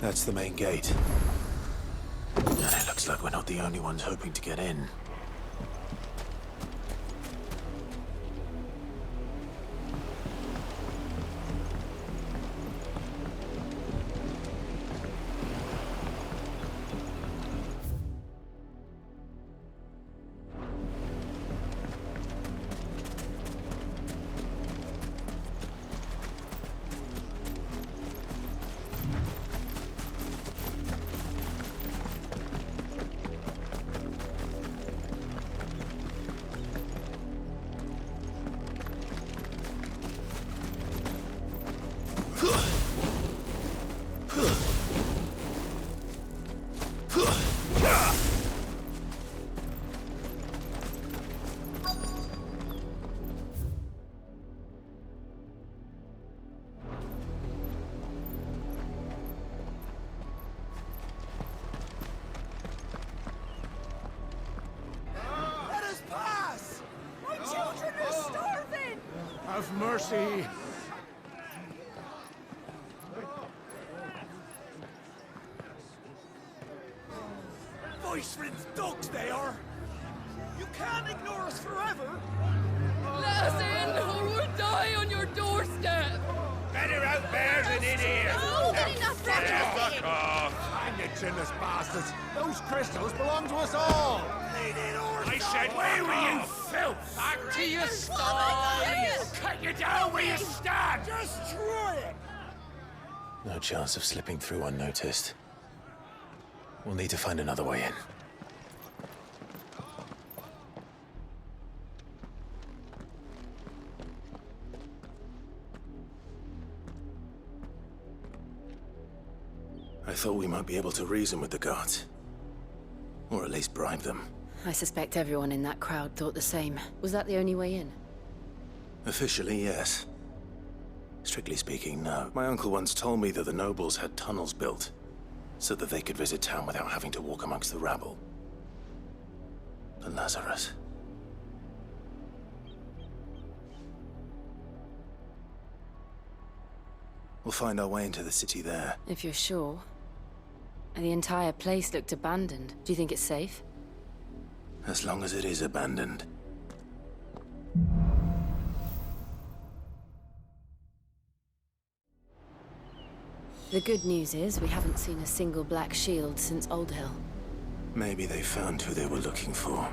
That's the main gate. And it looks like we're not the only ones hoping to get in. Have mercy! Voice-ridden dogs they are! You can't ignore us forever! Let us in, or we'll die on your doorstep! Better out there than in here! Oh, get enough Fuck off! Hang the chinless bastards! Those crystals belong to us all! I said, where were you, filth? Back to your stall! Cut you down where you stand! Destroy it! No chance of slipping through unnoticed. We'll need to find another way in. I thought we might be able to reason with the guards. Or at least bribe them. I suspect everyone in that crowd thought the same. Was that the only way in? Officially, yes. Strictly speaking, no. My uncle once told me that the nobles had tunnels built, so that they could visit town without having to walk amongst the rabble. The Lazarus. We'll find our way into the city there. If you're sure. The entire place looked abandoned. Do you think it's safe? As long as it is abandoned. The good news is we haven't seen a single black shield since Old Hill. Maybe they found who they were looking for.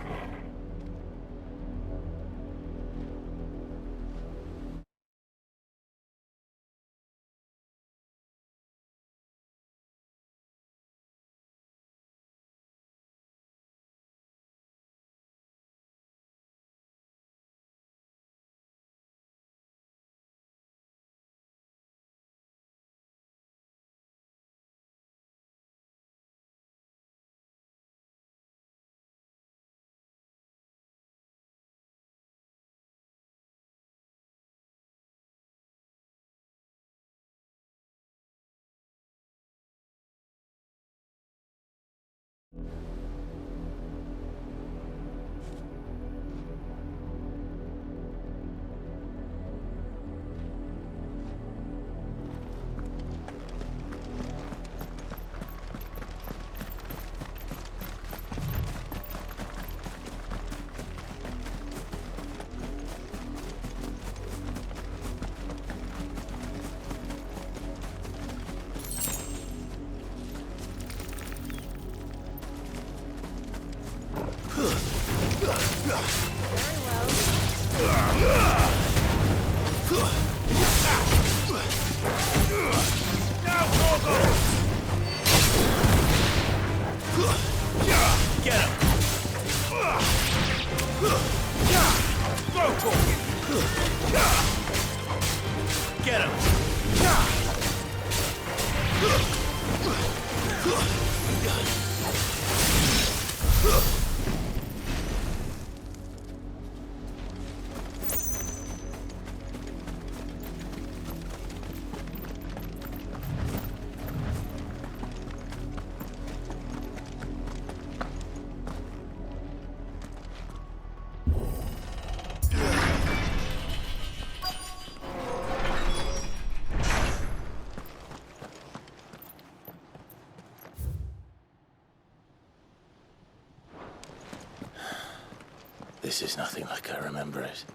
This is nothing like I remember it.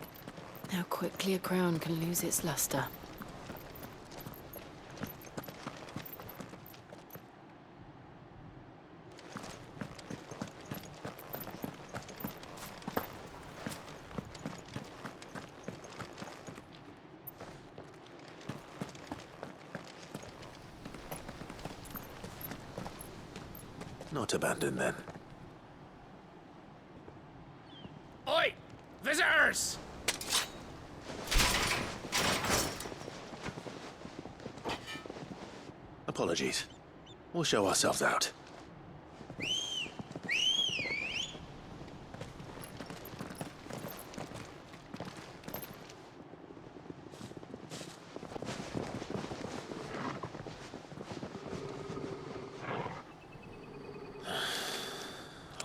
How quickly a crown can lose its luster. Not abandoned, then. Oi! Visitors! Apologies. We'll show ourselves out.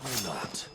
Or not.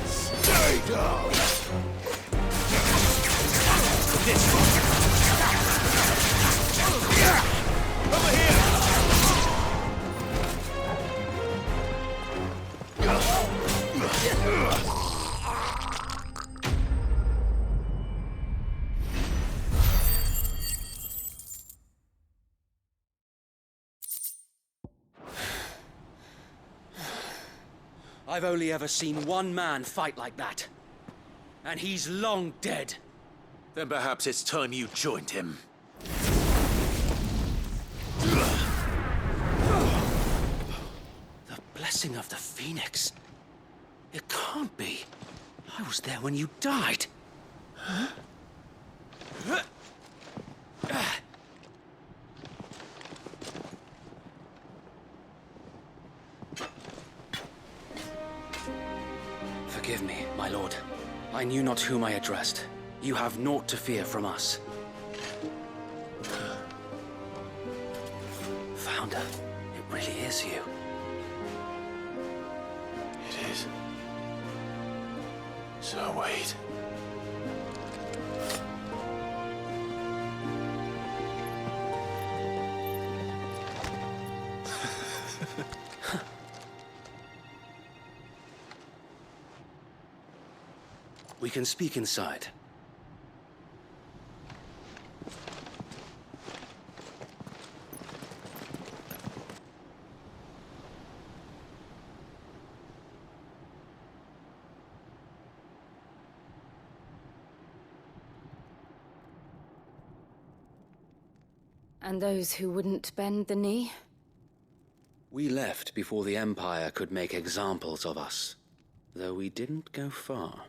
Stay down! Over here! I've only ever seen one man fight like that. And he's long dead. Then perhaps it's time you joined him. The blessing of the Phoenix. It can't be. I was there when you died. Forgive me, my lord. I knew not whom I addressed. You have naught to fear from us. Founder, it really is you. It is. So wait. We can speak inside. And those who wouldn't bend the knee? We left before the Empire could make examples of us, though we didn't go far.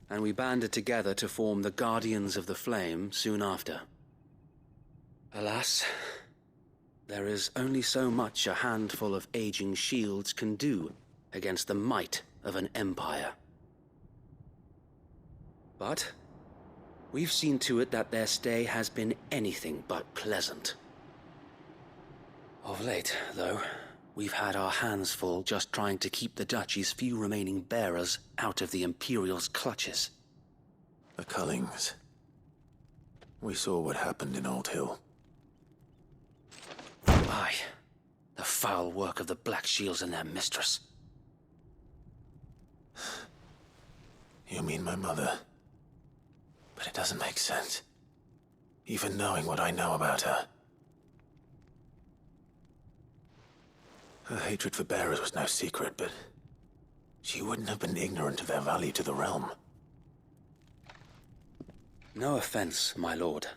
And we banded together to form the Guardians of the Flame soon after. Alas, there is only so much a handful of aging shields can do against the might of an empire. But we've seen to it that their stay has been anything but pleasant. Of late, though, we've had our hands full just trying to keep the Duchy's few remaining bearers out of the Imperial's clutches. The Cullings. We saw what happened in Old Hill. Aye, the foul work of the Black Shields and their mistress. You mean my mother? But it doesn't make sense. Even knowing what I know about her. Her hatred for bearers was no secret, but she wouldn't have been ignorant of their value to the realm. No offense, my lord,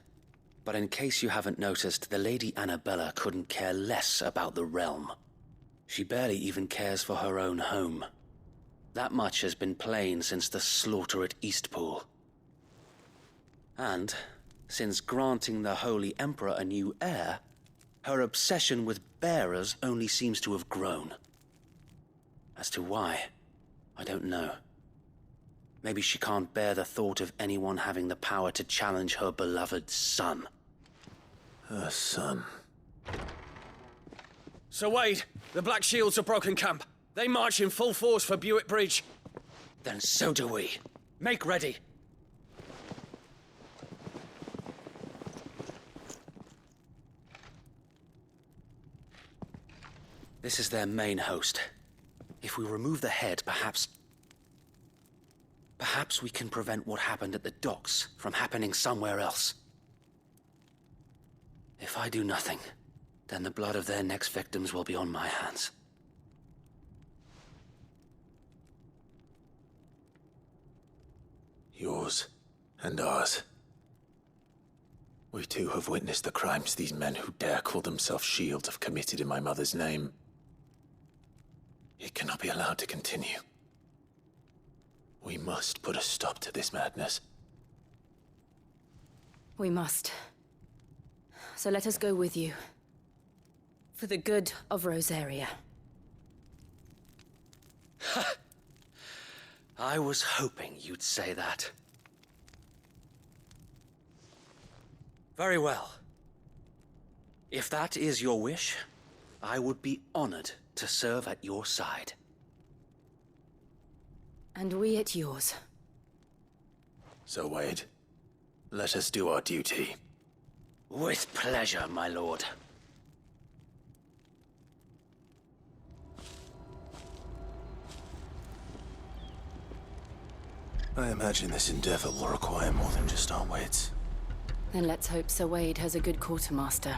but in case you haven't noticed, the Lady Annabella couldn't care less about the realm. She barely even cares for her own home. That much has been plain since the slaughter at Eastpool. And since granting the Holy Emperor a new heir, Her obsession with bearers only seems to have grown. As to why, I don't know. Maybe she can't bear the thought of anyone having the power to challenge her beloved son. Her son. Sir Wade, the Black Shields have broken camp. They march in full force for Buick Bridge. Then so do we. Make ready. This is their main host. If we remove the head, perhaps we can prevent what happened at the docks from happening somewhere else. If I do nothing, then the blood of their next victims will be on my hands. Yours and ours. We too have witnessed the crimes these men who dare call themselves shields have committed in my mother's name. It cannot be allowed to continue. We must put a stop to this madness. We must. So let us go with you. For the good of Rosaria. I was hoping you'd say that. Very well. If that is your wish, I would be honored to serve at your side. And we at yours. So, Wade, let us do our duty. With pleasure, my lord. I imagine this endeavor will require more than just our wits. Then let's hope Sir Wade has a good quartermaster.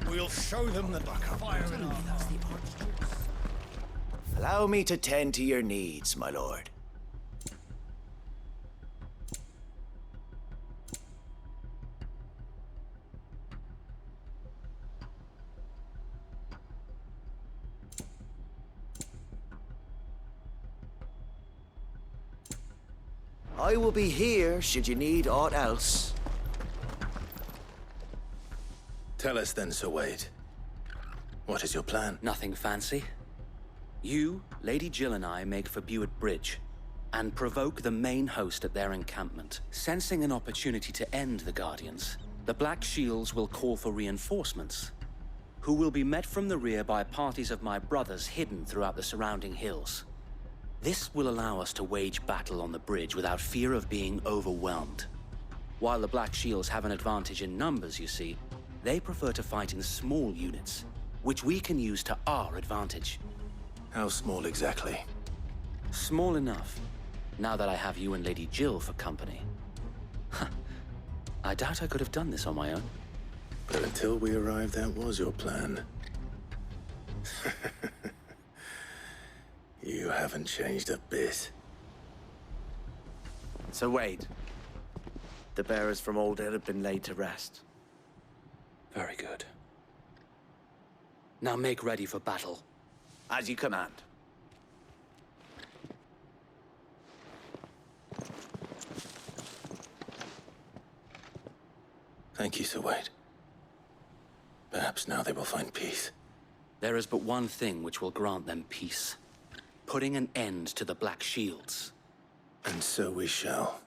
We'll show them the fire in our hearts. Allow me to tend to your needs, my lord. I will be here should you need aught else. Tell us then, Sir Wade. What is your plan? Nothing fancy. You, Lady Jill and I make for Buick Bridge and provoke the main host at their encampment. Sensing an opportunity to end the Guardians, the Black Shields will call for reinforcements, who will be met from the rear by parties of my brothers hidden throughout the surrounding hills. This will allow us to wage battle on the bridge without fear of being overwhelmed. While the Black Shields have an advantage in numbers, you see, they prefer to fight in small units, which we can use to our advantage. How small exactly? Small enough, now that I have you and Lady Jill for company. I doubt I could have done this on my own. But until we arrived, that was your plan. You haven't changed a bit. Sir Wade, the bearers from Old Hill have been laid to rest. Very good. Now make ready for battle. As you command. Thank you, Sir Wade. Perhaps now they will find peace. There is but one thing which will grant them peace. Putting an end to the Black Shields. And so we shall.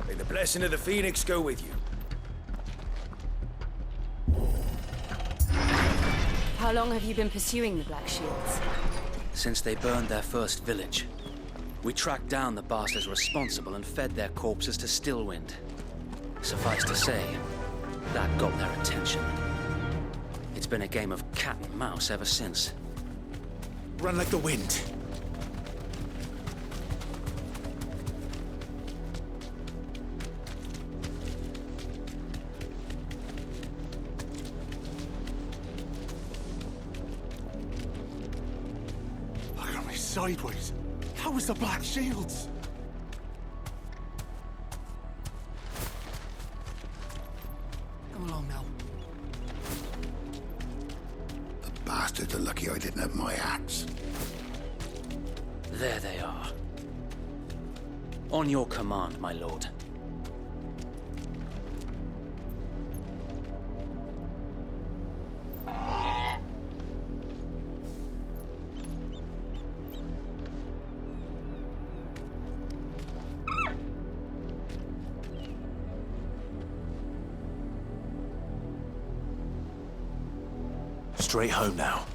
May the blessing of the Phoenix go with you. How long have you been pursuing the Black Shields? Since they burned their first village, we tracked down the bastards responsible and fed their corpses to Stillwind. Suffice to say, that got their attention. It's been a game of cat and mouse ever since. Run like the wind. Look at me sideways. That was the Black Shields. Come along now. The bastards are lucky I didn't have my axe. There they are. On your command, my lord. Straight home now.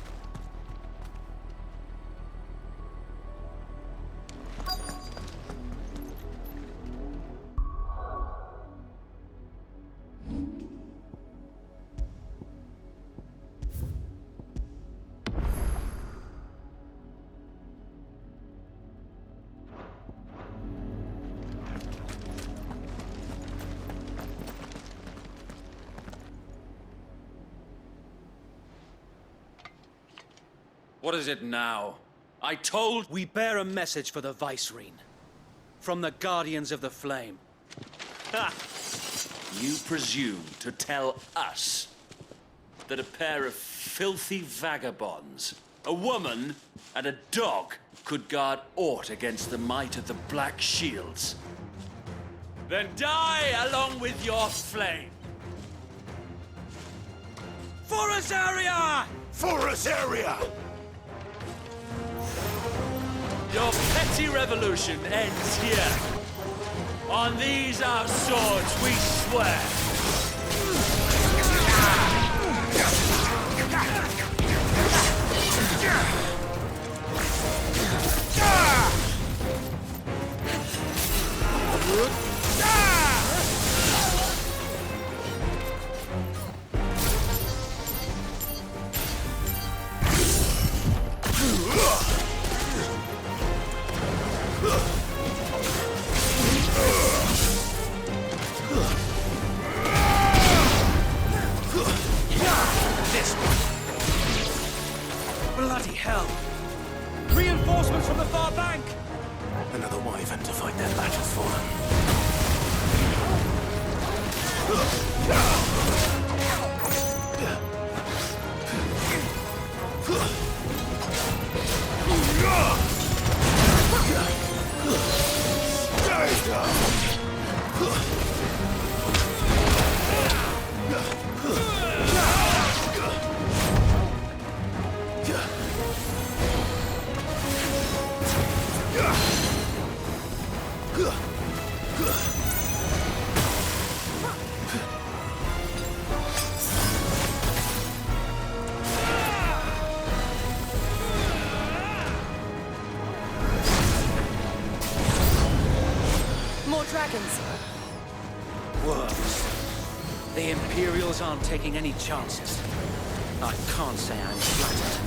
What is it now? I told... We bear a message for the Vicereine. From the Guardians of the Flame. You presume to tell us that a pair of filthy vagabonds, a woman and a dog, could guard aught against the might of the Black Shields? Then die along with your flame! For Azaria! For Azaria! Your petty revolution ends here. On these our swords we swear. Bloody hell! Reinforcements from the far bank! Another wyvern to fight their battle for them. Imperials aren't taking any chances. I can't say I'm flattered.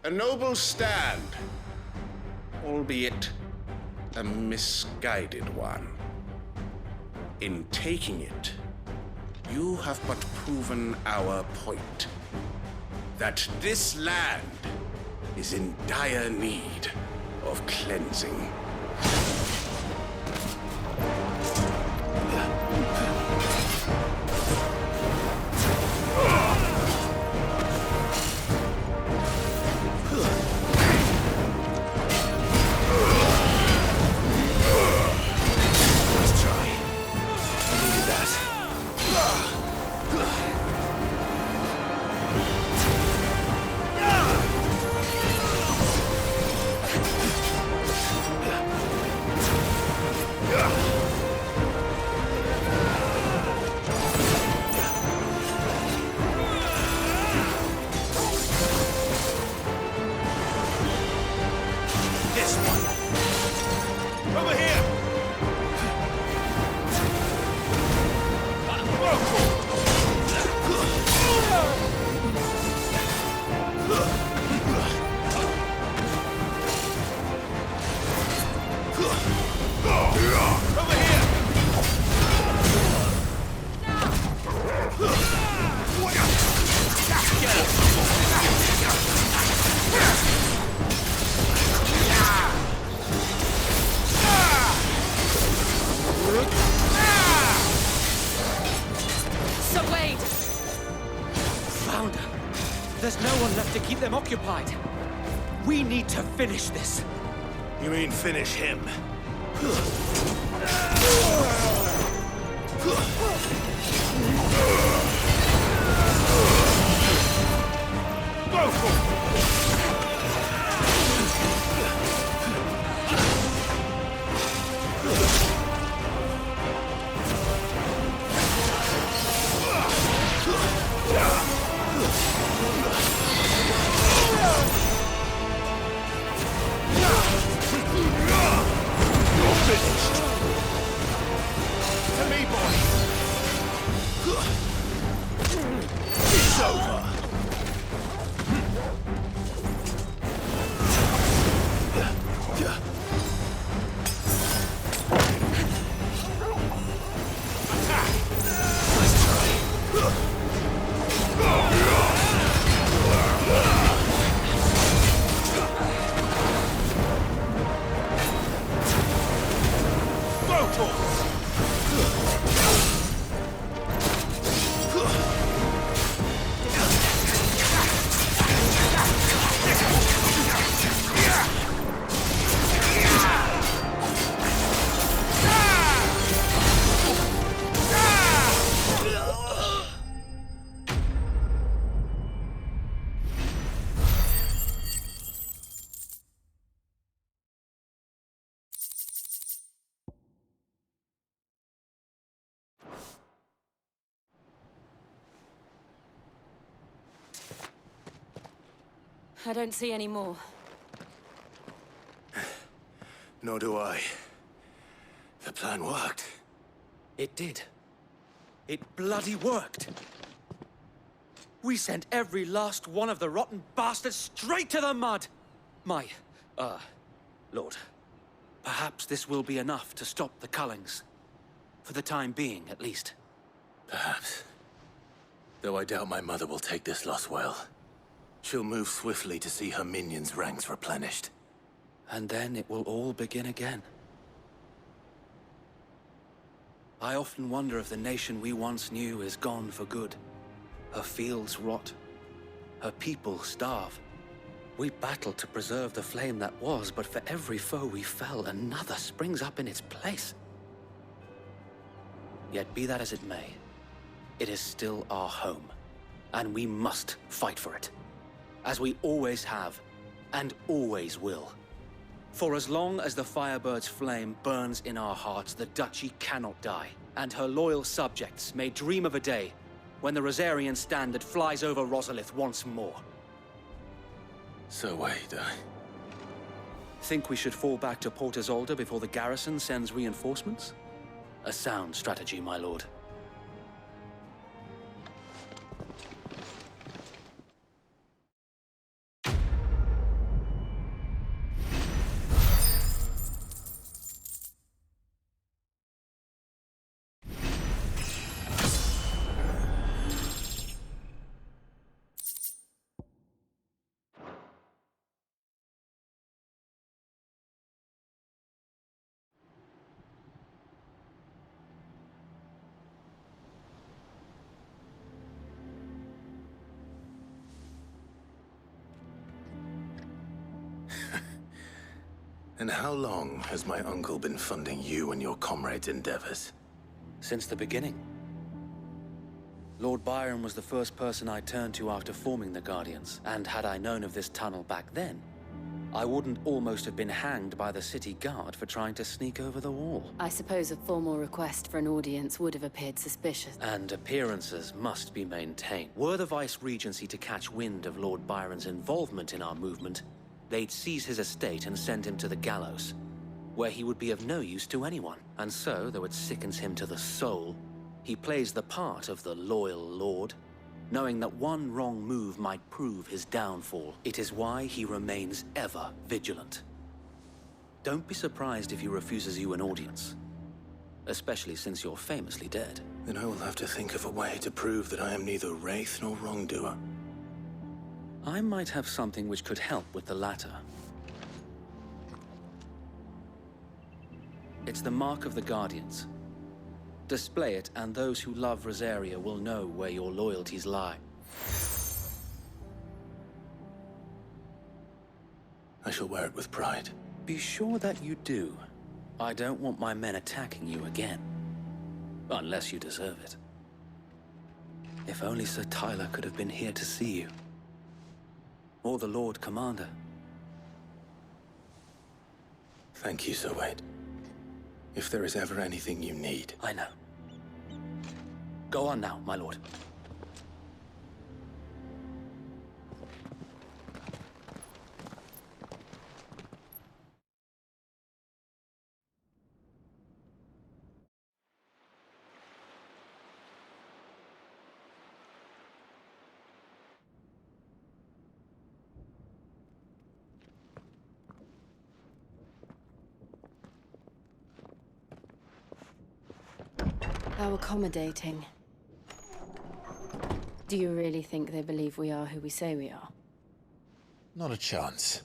A noble stand, albeit a misguided one. In taking it, you have but proven our point. That this land is in dire need of cleansing. There's no one left to keep them occupied. We need to finish this. You mean finish him? Go for it! I don't see any more. Nor do I. The plan worked. It did. It bloody worked. We sent every last one of the rotten bastards straight to the mud! My, Lord, perhaps this will be enough to stop the Cullings. For the time being, at least. Perhaps. Though I doubt my mother will take this loss well. She'll move swiftly to see her minions' ranks replenished. And then it will all begin again. I often wonder if the nation we once knew is gone for good. Her fields rot, Her people starve. We battled to preserve the flame that was, but for every foe we fell, another springs up in its place. Yet be that as it may, it is still our home, and we must fight for it, as we always have, and always will. For as long as the Firebird's flame burns in our hearts, the Duchy cannot die, and her loyal subjects may dream of a day when the Rosarian standard flies over Rosalith once more. So wait, Think we should fall back to Port Isolde before the garrison sends reinforcements? A sound strategy, my lord. And how long has my uncle been funding you and your comrades' endeavors? Since the beginning. Lord Byron was the first person I turned to after forming the Guardians, and had I known of this tunnel back then, I wouldn't almost have been hanged by the city guard for trying to sneak over the wall. I suppose a formal request for an audience would have appeared suspicious. And appearances must be maintained. Were the Vice-Regency to catch wind of Lord Byron's involvement in our movement, they'd seize his estate and send him to the gallows, where he would be of no use to anyone. And so, though it sickens him to the soul, he plays the part of the loyal lord, knowing that one wrong move might prove his downfall. It is why he remains ever vigilant. Don't be surprised if he refuses you an audience, especially since you're famously dead. Then I will have to think of a way to prove that I am neither wraith nor wrongdoer. I might have something which could help with the latter. It's the mark of the Guardians. Display it, and those who love Rosaria will know where your loyalties lie. I shall wear it with pride. Be sure that you do. I don't want my men attacking you again. Unless you deserve it. If only Sir Tyler could have been here to see you. Or the Lord Commander. Thank you, Sir Wade. If there is ever anything you need... I know. Go on now, my lord. How accommodating. Do you really think they believe we are who we say we are? Not a chance.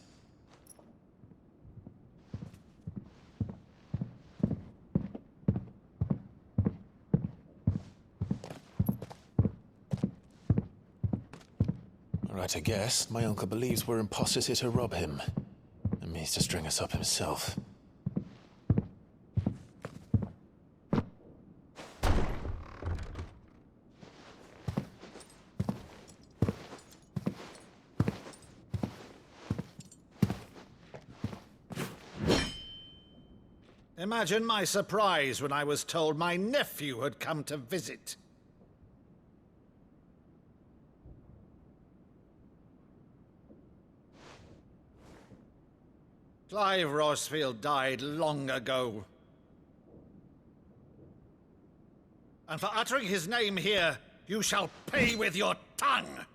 Right, I guess. My uncle believes we're imposters here to rob him, and means to string us up himself. Imagine my surprise when I was told my nephew had come to visit. Clive Rosfield died long ago. And for uttering his name here, you shall pay with your tongue!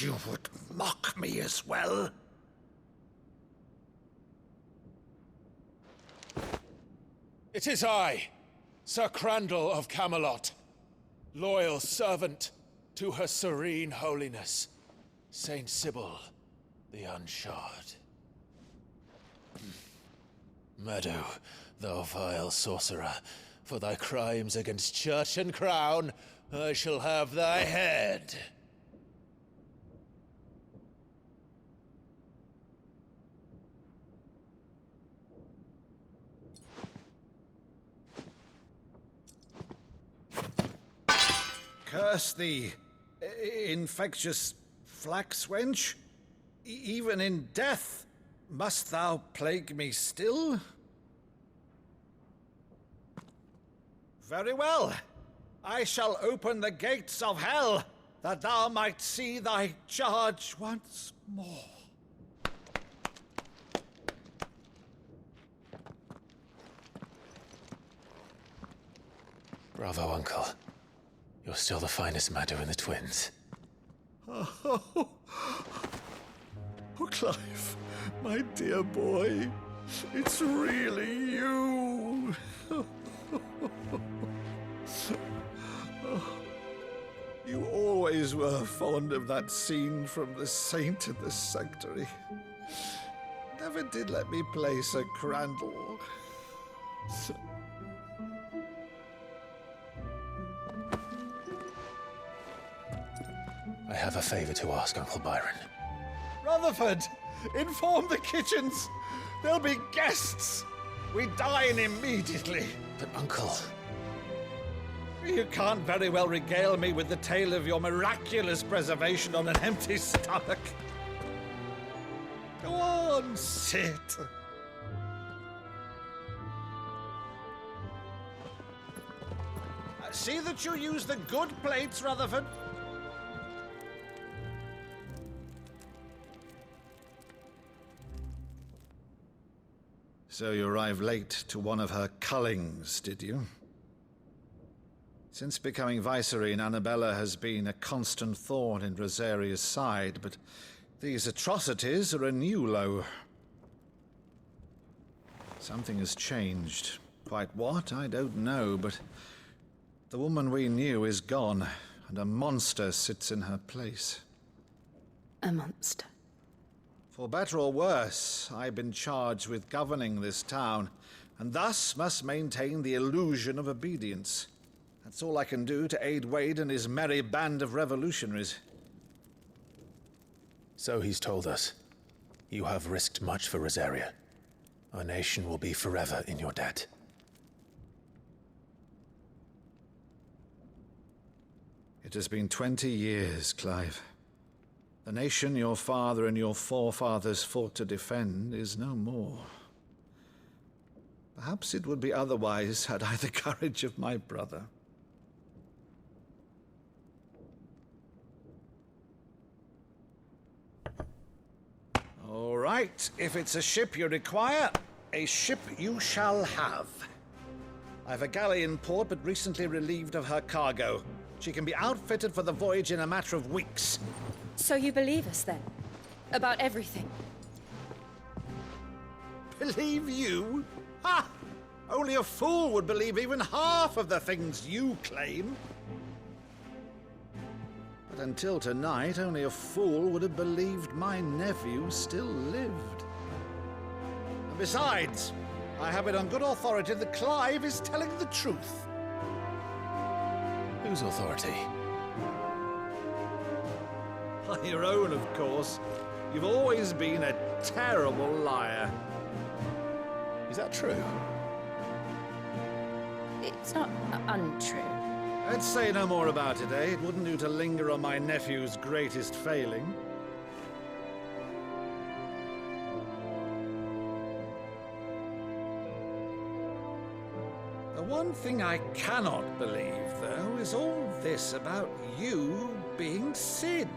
You would mock me as well? It is I, Sir Crandall of Camelot, loyal servant to Her Serene Holiness. Saint Sybil, the unshod. Meadow, thou vile sorcerer, for thy crimes against church and crown, I shall have thy head. Curse thee, infectious flax wench. Even in death, must thou plague me still? Very well. I shall open the gates of hell, that thou might see thy charge once more. Bravo, Uncle. You're still the finest Meadow in the twins. Oh, Clive, my dear boy, it's really you. You always were fond of that scene from The Saint in the Sanctuary. Never did let me play Sir Crandall. I have a favor to ask, Uncle Byron. Rutherford, inform the kitchens. There'll be guests. We dine immediately. But, Uncle... You can't very well regale me with the tale of your miraculous preservation on an empty stomach. Go on, sit. See that you use the good plates, Rutherford. So you arrived late to one of her cullings, did you? Since becoming Vicereine, Annabella has been a constant thorn in Rosaria's side, but these atrocities are a new low. Something has changed. Quite what, I don't know, but the woman we knew is gone, and a monster sits in her place. A monster. For better or worse, I've been charged with governing this town, and thus must maintain the illusion of obedience. That's all I can do to aid Wade and his merry band of revolutionaries. So he's told us. You have risked much for Rosaria. Our nation will be forever in your debt. It has been 20 years, Clive. The nation your father and your forefathers fought to defend is no more. Perhaps it would be otherwise had I the courage of my brother. All right, if it's a ship you require, a ship you shall have. I've a galley in port, but recently relieved of her cargo. She can be outfitted for the voyage in a matter of weeks. So you believe us, then? About everything? Believe you? Ha! Only a fool would believe even half of the things you claim. But until tonight, only a fool would have believed my nephew still lived. And besides, I have it on good authority that Clive is telling the truth. Whose authority? Your own, of course. You've always been a terrible liar. Is that true? It's not untrue. Let's say no more about it, eh? It wouldn't do to linger on my nephew's greatest failing. The one thing I cannot believe, though, is all this about you being Sid.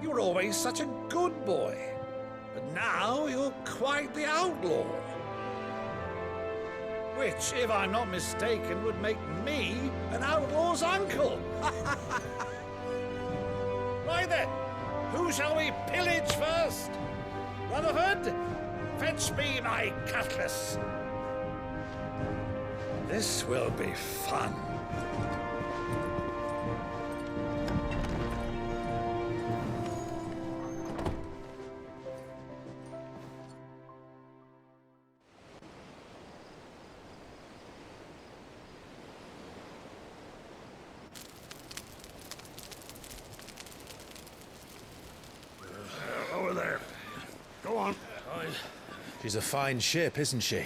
You were always such a good boy, but now you're quite the outlaw. Which, if I'm not mistaken, would make me an outlaw's uncle. Right then, who shall we pillage first? Rutherford, fetch me my cutlass. This will be fun. Go on. She's a fine ship, isn't she?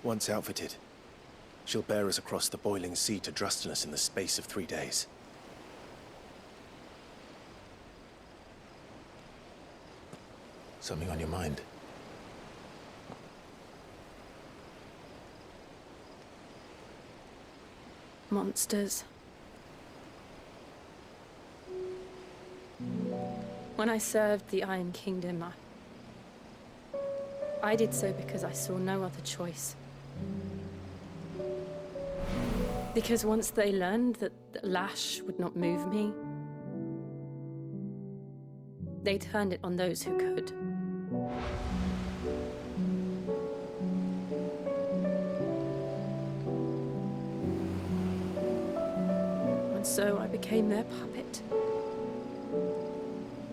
Once outfitted, she'll bear us across the boiling sea to Drustinus in the space of 3 days. Something on your mind? Monsters. When I served the Iron Kingdom, I did so because I saw no other choice. Because once they learned that the lash would not move me, they turned it on those who could. And so I became their puppet.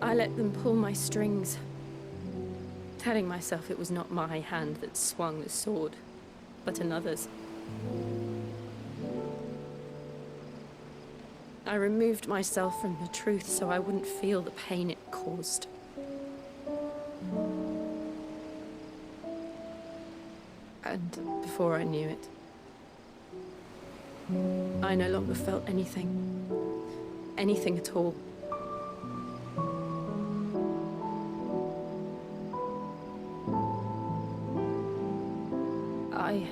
I let them pull my strings, telling myself it was not my hand that swung the sword, but another's. I removed myself from the truth so I wouldn't feel the pain it caused. And before I knew it, I no longer felt anything. Anything at all. I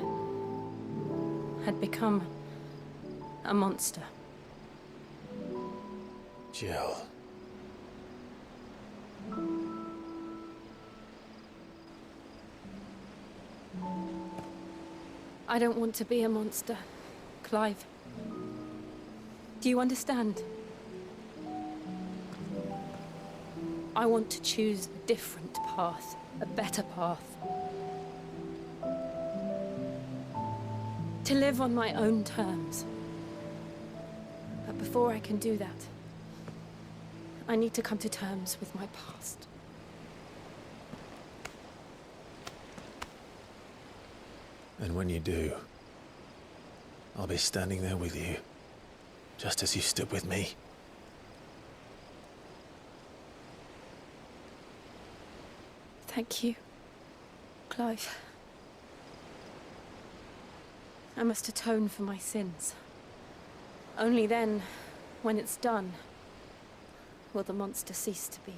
had become a monster. Jill. I don't want to be a monster, Clive. Do you understand? I want to choose a different path, a better path. To live on my own terms. But before I can do that, I need to come to terms with my past. And when you do, I'll be standing there with you, just as you stood with me. Thank you, Clive. I must atone for my sins. Only then, when it's done, will the monster cease to be.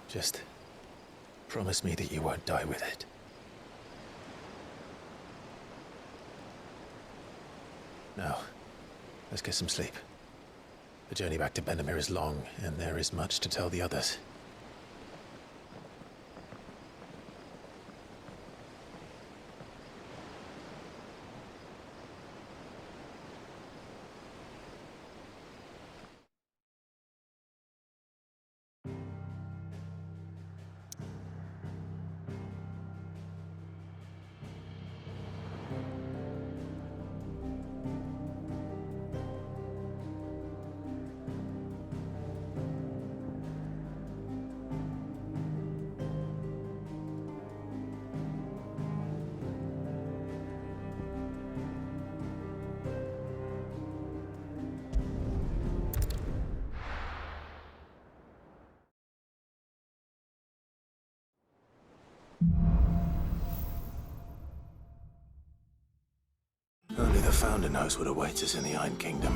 Just promise me that you won't die with it. Now, let's get some sleep. The journey back to Benamir is long, and there is much to tell the others. Only the Founder knows what awaits us in the Iron Kingdom.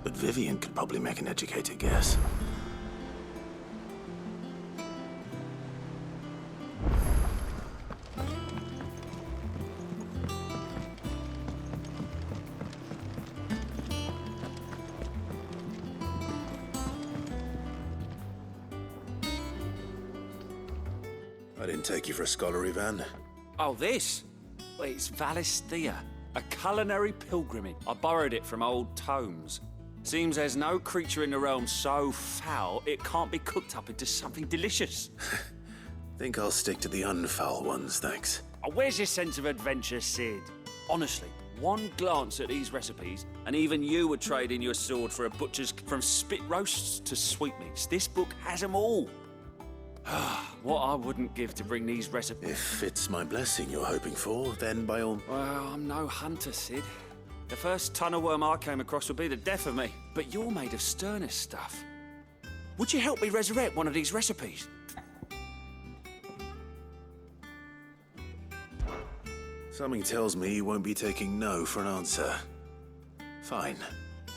But Vivian could probably make an educated guess. I didn't take you for a scholar, Ivan. Oh, this? Well, it's Valisthea, a culinary pilgrimage. I borrowed it from old tomes. Seems there's no creature in the realm so foul it can't be cooked up into something delicious. Think I'll stick to the unfoul ones, thanks. Oh, where's your sense of adventure, Sid? Honestly, one glance at these recipes, and even you would trade in your sword for a butcher's. From spit roasts to sweetmeats, this book has them all. What I wouldn't give to bring these recipes. If it's my blessing you're hoping for, then by all... Well, I'm no hunter, Sid. The first tunnel worm I came across would be the death of me. But you're made of sterner stuff. Would you help me resurrect one of these recipes? Something tells me you won't be taking no for an answer. Fine,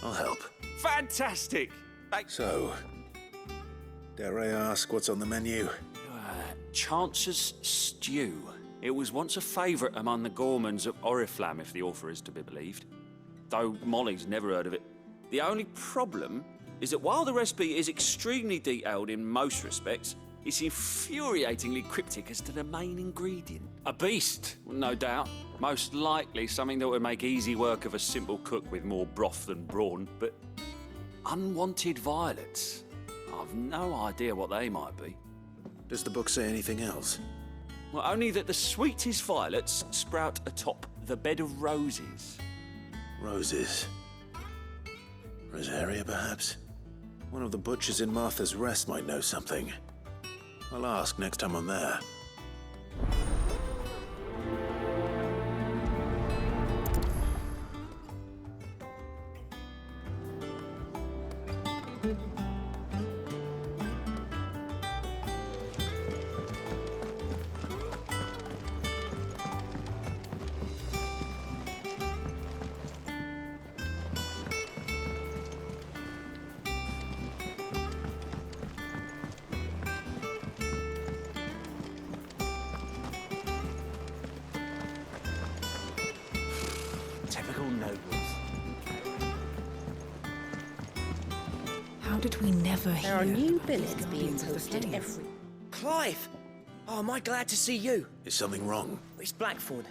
I'll help. Fantastic! So, dare I ask what's on the menu? Chance's Stew. It was once a favourite among the gourmands of Oriflamme, if the author is to be believed. Though Molly's never heard of it. The only problem is that while the recipe is extremely detailed in most respects, it's infuriatingly cryptic as to the main ingredient. A beast, no doubt. Most likely something that would make easy work of a simple cook with more broth than brawn, but unwanted violets. I've no idea what they might be. Does the book say anything else? Well, only that the sweetest violets sprout atop the bed of roses. Roses. Rosaria, perhaps? One of the butchers in Martha's Rest might know something. I'll ask next time I'm there. Typical nobles. How did we never hear? There are new billets being posted every... Clive! Oh, am I glad to see you? Is something wrong? It's Blackthorn.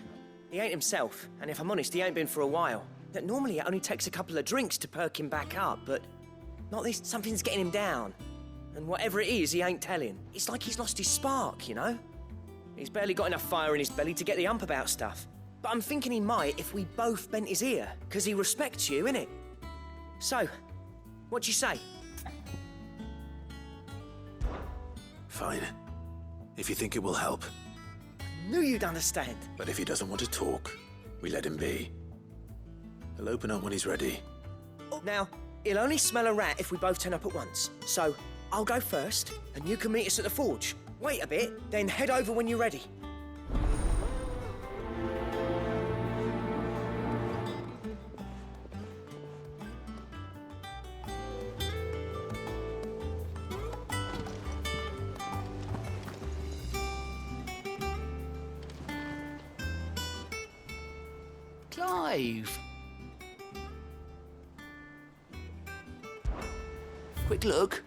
He ain't himself, and if I'm honest, he ain't been for a while. That normally it only takes a couple of drinks to perk him back up, but not this. Something's getting him down. And whatever it is, he ain't telling. It's like he's lost his spark, you know? He's barely got enough fire in his belly to get the ump about stuff. But I'm thinking he might if we both bent his ear, because he respects you, innit? So, what do you say? Fine. If you think it will help. Knew you'd understand. But if he doesn't want to talk, we let him be. He'll open up when he's ready. Now, he'll only smell a rat if we both turn up at once. So, I'll go first, and you can meet us at the forge. Wait a bit, then head over when you're ready. Clive! Quick look.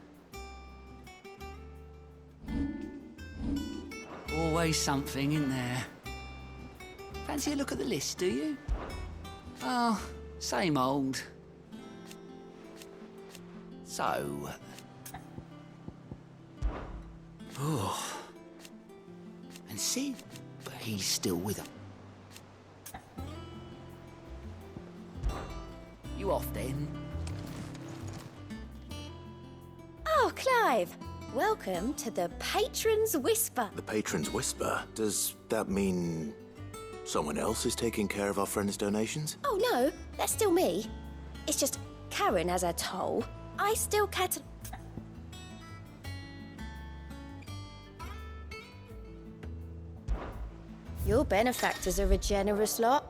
Always something in there. Fancy a look at the list, do you? Oh, same old. So... Oh. And Sid, but he's still with him. You off then? Oh, Clive! Welcome to the Patron's Whisper. The Patron's Whisper? Does that mean someone else is taking care of our friend's donations? Oh, no, that's still me. It's just Karen has her toll. I still Your benefactors are a generous lot.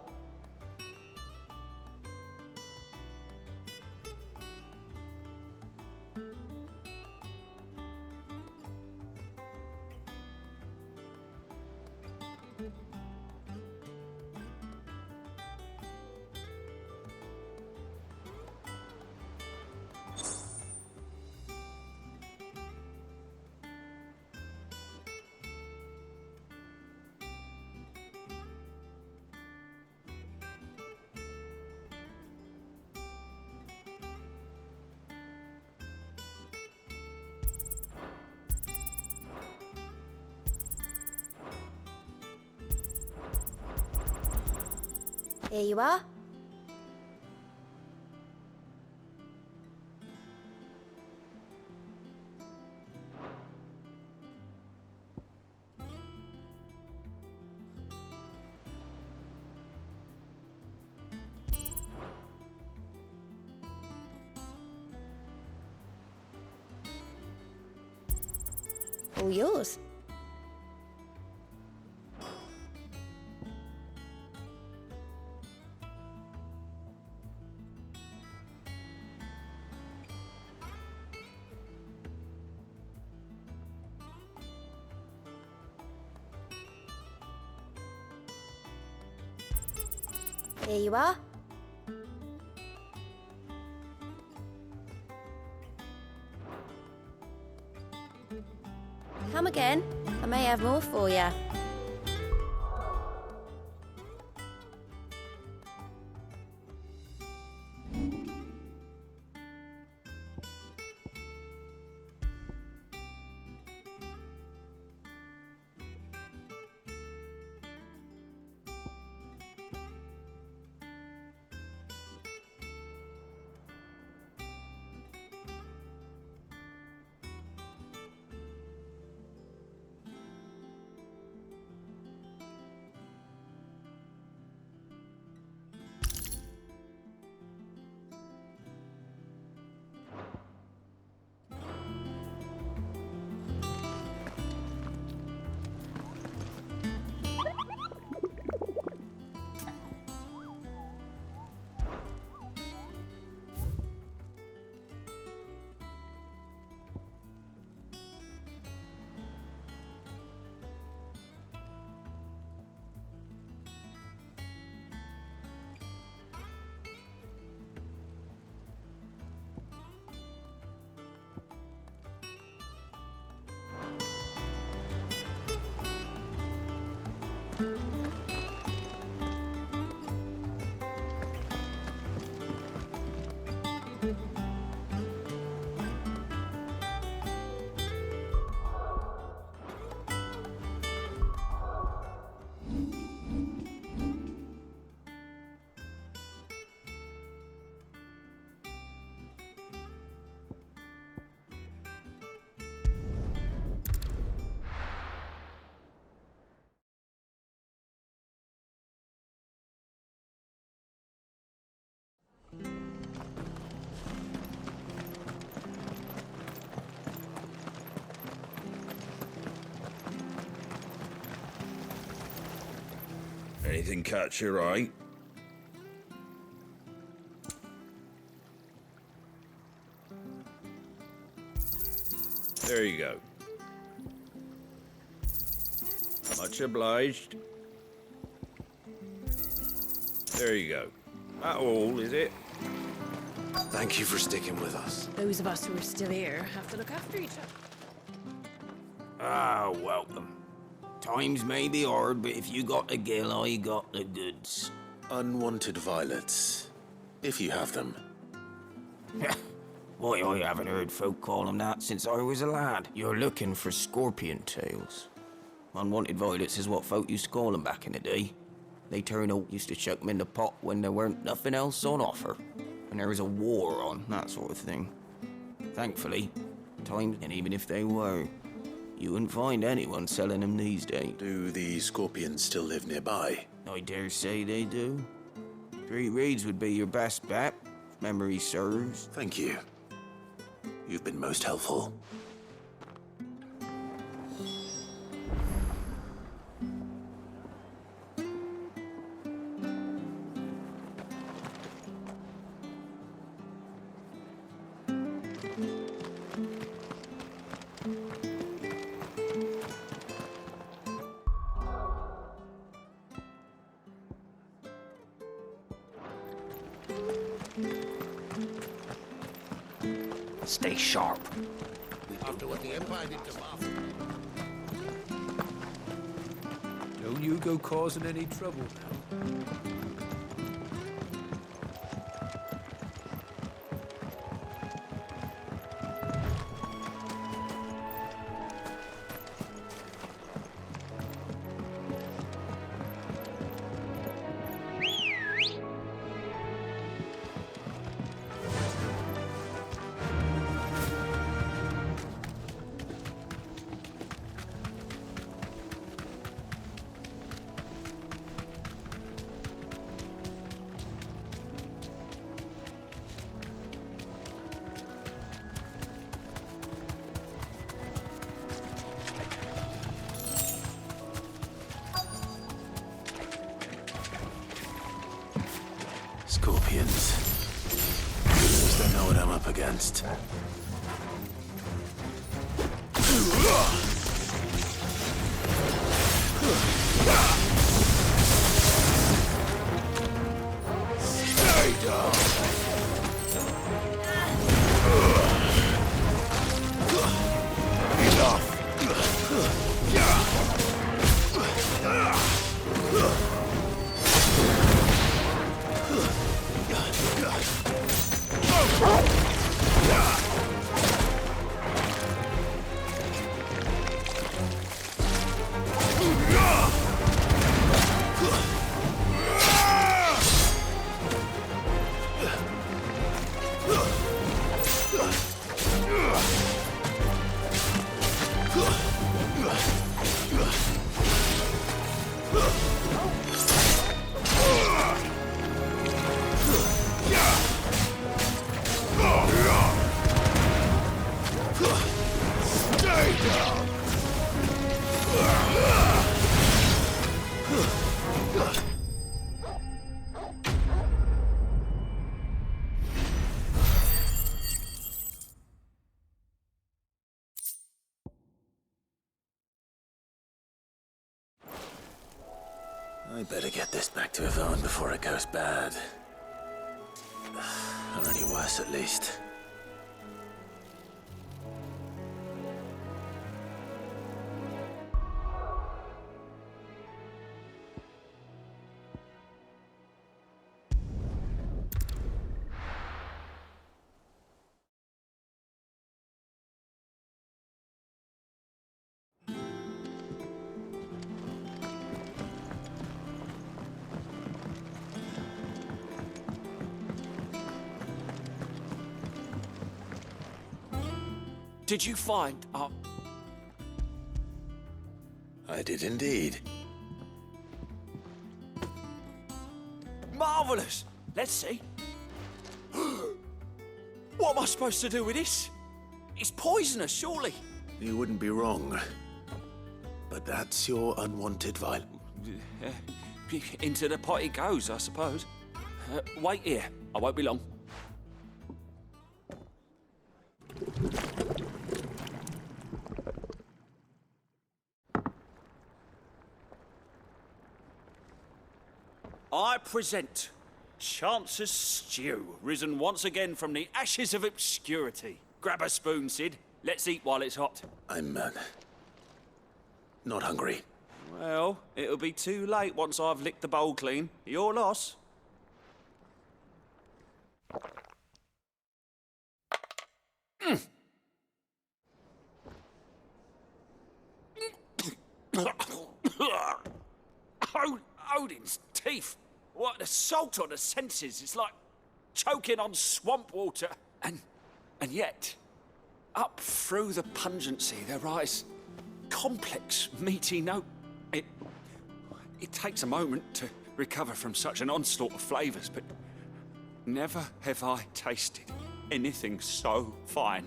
Here you are. All yours. Here you are. Come again. I may have more for you. Anything catch your eye? There you go. Much obliged. There you go. That all, is it? Thank you for sticking with us. Those of us who are still here have to look after each other. Ah, welcome. Times may be hard, but if you got the gill, I got the goods. Unwanted violets, if you have them. Why, I haven't heard folk call them that since I was a lad. You're looking for scorpion tails. Unwanted violets is what folk used to call them back in the day. They turned out used to chuck them in the pot when there weren't nothing else on offer. And there was a war on, that sort of thing. Thankfully, times, and even if they were, you wouldn't find anyone selling them these days. Do the scorpions still live nearby? I dare say they do. 3 Reeds would be your best bet, if memory serves. Thank you. You've been most helpful. Stay sharp. After what the Empire did to Bath. Don't you go causing any trouble now. Scorpions. At least I know what I'm up against. Stay down. Enough. I better get this back to Yvonne before it goes bad. Or any worse, at least. Did you find I did indeed. Marvellous! Let's see. What am I supposed to do with this? It's poisonous, surely. You wouldn't be wrong. But that's your unwanted violence. Into the pot it goes, I suppose. Wait here. I won't be long. I present Chance's Stew, risen once again from the ashes of obscurity. Grab a spoon, Sid. Let's eat while it's hot. I'm, not hungry. Well, it'll be too late once I've licked the bowl clean. Your loss. Odin's teeth. What assault on the senses. It's like choking on swamp water. And yet, up through the pungency, there rise complex, meaty note. It takes a moment to recover from such an onslaught of flavours, but never have I tasted anything so fine.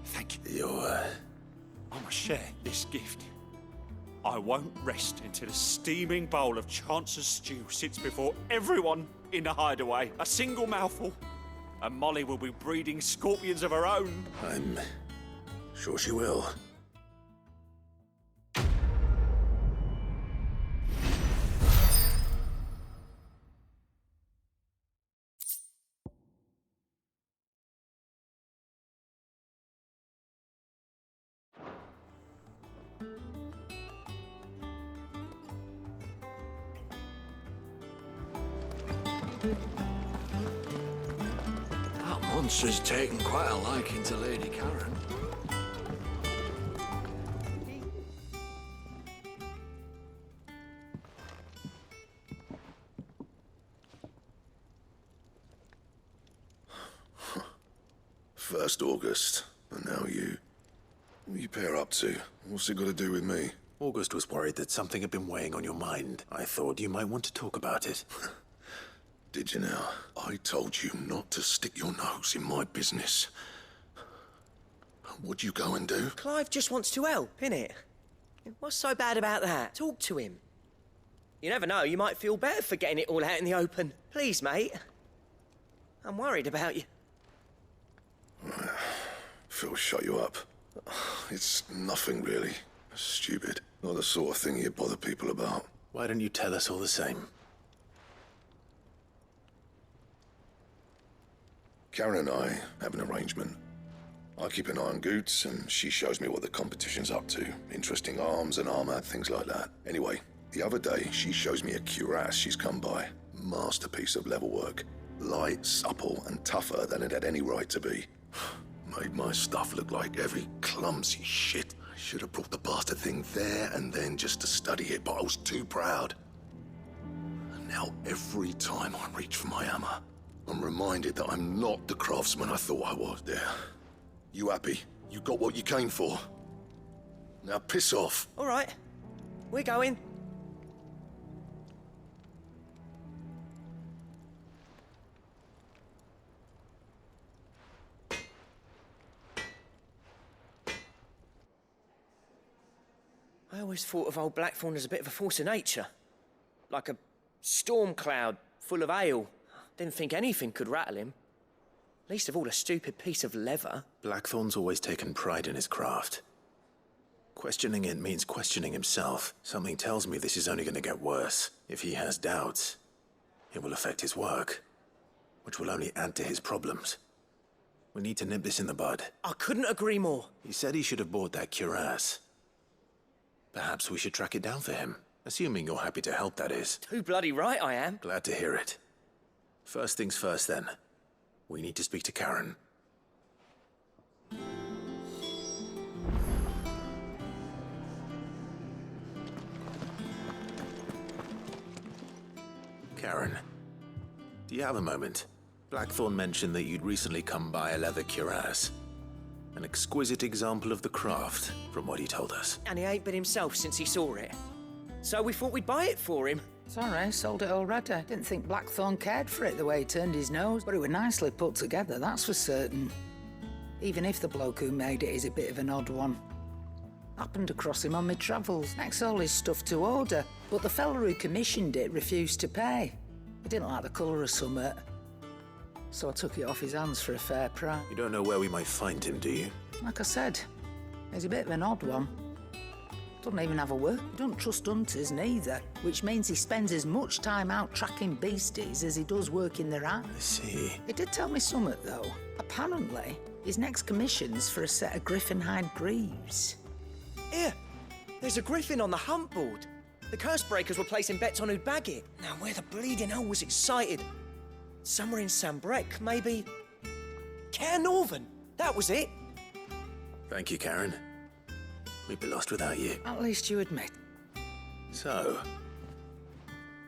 Thank you. I must share this gift. I won't rest until a steaming bowl of Chance's Stew sits before everyone in the hideaway. A single mouthful, and Molly will be breeding scorpions of her own. I'm sure she will. That monster's taken quite a liking to Lady Karen. First August, and now you. What are you pair up to? What's it got to do with me? August was worried that something had been weighing on your mind. I thought you might want to talk about it. Did you now? I told you not to stick your nose in my business. What'd you go and do? Clive just wants to help, innit? What's so bad about that? Talk to him. You never know, you might feel better for getting it all out in the open. Please, mate. I'm worried about you. Phil shut you up. It's nothing really. Stupid. Not the sort of thing you bother people about. Why don't you tell us all the same? Karen and I have an arrangement. I keep an eye on Goots, and she shows me what the competition's up to. Interesting arms and armor, things like that. Anyway, the other day, she shows me a cuirass she's come by. Masterpiece of level work. Light, supple, and tougher than it had any right to be. Made my stuff look like every clumsy shit. I should have brought the bastard thing there and then just to study it, but I was too proud. And now every time I reach for my hammer, I'm reminded that I'm not the craftsman I thought I was. There. You happy? You got what you came for? Now piss off. All right. We're going. I always thought of old Blackthorn as a bit of a force of nature. Like a storm cloud full of ale. Didn't think anything could rattle him. Least of all a stupid piece of leather. Blackthorn's always taken pride in his craft. Questioning it means questioning himself. Something tells me this is only going to get worse. If he has doubts, it will affect his work, which will only add to his problems. We need to nip this in the bud. I couldn't agree more. He said he should have bought that cuirass. Perhaps we should track it down for him. Assuming you're happy to help, that is. Too bloody right I am. Glad to hear it. First things first, then. We need to speak to Karen. Karen, do you have a moment? Blackthorn mentioned that you'd recently come by a leather cuirass. An exquisite example of the craft, from what he told us. And he ain't been himself since he saw it. So we thought we'd buy it for him. Sorry, sold it already. Didn't think Blackthorn cared for it the way he turned his nose, but it was nicely put together, that's for certain. Even if the bloke who made it is a bit of an odd one. Happened across him on my travels. Next all his stuff to order, but the fella who commissioned it refused to pay. He didn't like the colour of summit, so I took it off his hands for a fair price. You don't know where we might find him, do you? Like I said, he's a bit of an odd one. Doesn't even have a work. He don't trust hunters neither, which means he spends as much time out tracking beasties as he does working their eyes. I see. He did tell me something, though. Apparently, his next commission's for a set of griffin hide greaves. Here, there's a griffin on the hunt board. The curse breakers were placing bets on who'd bag it. Now, where the bleeding hell was excited? Somewhere in Sambrec, maybe... Caer Northern, that was it. Thank you, Karen. We'd be lost without you. At least you admit. So,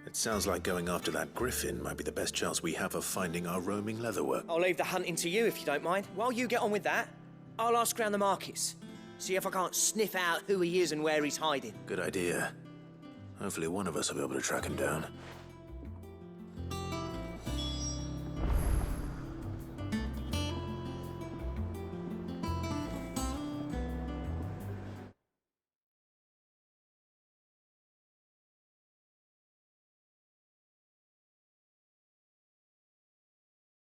it sounds like going after that griffin might be the best chance we have of finding our roaming leatherwork. I'll leave the hunting to you if you don't mind. While you get on with that, I'll ask around the markets. See if I can't sniff out who he is and where he's hiding. Good idea. Hopefully one of us will be able to track him down.